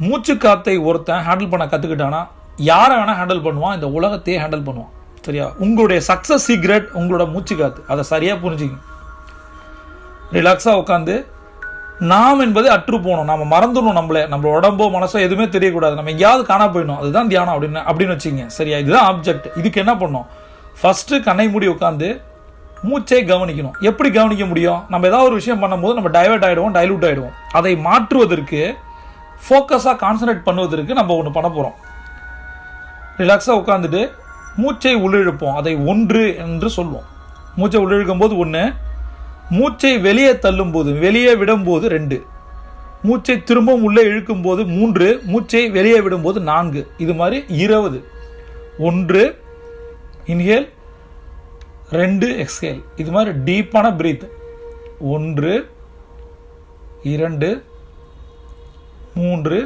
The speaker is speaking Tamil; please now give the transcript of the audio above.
மூச்சு காத்தை ஒருத்தன் ஹேண்டில் பண்ண கற்றுக்கிட்டானா யாரை வேணால் ஹேண்டில் பண்ணுவான், இந்த உலகத்தையே ஹேண்டில் பண்ணுவான். சரியா? உங்களுடைய சக்ஸஸ் சீக்ரெட் உங்களோட மூச்சு காத்து. அதை சரியாக புரிஞ்சுங்க. ரிலாக்ஸாக உட்காந்து நாம் என்பது அற்று போகணும், நம்ம மறந்துடணும், நம்ம உடம்போ மனசோ எதுவுமே தெரியக்கூடாது, நம்ம எங்கேயாவது காணா போயிடணும். அதுதான் தியானம் அப்படின்னு வச்சுங்க. சரியா? இதுதான் ஆப்ஜெக்ட். இதுக்கு என்ன பண்ணணும்? ஃபஸ்ட்டு கண்ணை மூடி உட்காந்து மூச்சை கவனிக்கணும். எப்படி கவனிக்க முடியும்? நம்ம ஏதாவது ஒரு விஷயம் பண்ணும்போது நம்ம டைவர்ட் ஆகிடுவோம். அதை மாற்றுவதற்கு, ஃபோக்கஸாக கான்சன்ட்ரேட் பண்ணுவதற்கு நம்ம ஒன்று பண்ண போகிறோம். ரிலாக்ஸாக உட்காந்துட்டு மூச்சை உள்ளிழுப்போம். அதை 1 என்று சொல்லுவோம். மூச்சை உள்ளிழுக்கும் போது 1, மூச்சை வெளியே தள்ளும்போது, வெளியே விடும்போது 2, மூச்சை திரும்பவும் உள்ளே இழுக்கும் போது 3, மூச்சை வெளியே விடும்போது 4. இது மாதிரி 20. 1 இன்ஹேல், 2 எக்ஸ்ஹேல். இது மாதிரி டீப்பான பிரீத். 1 2 3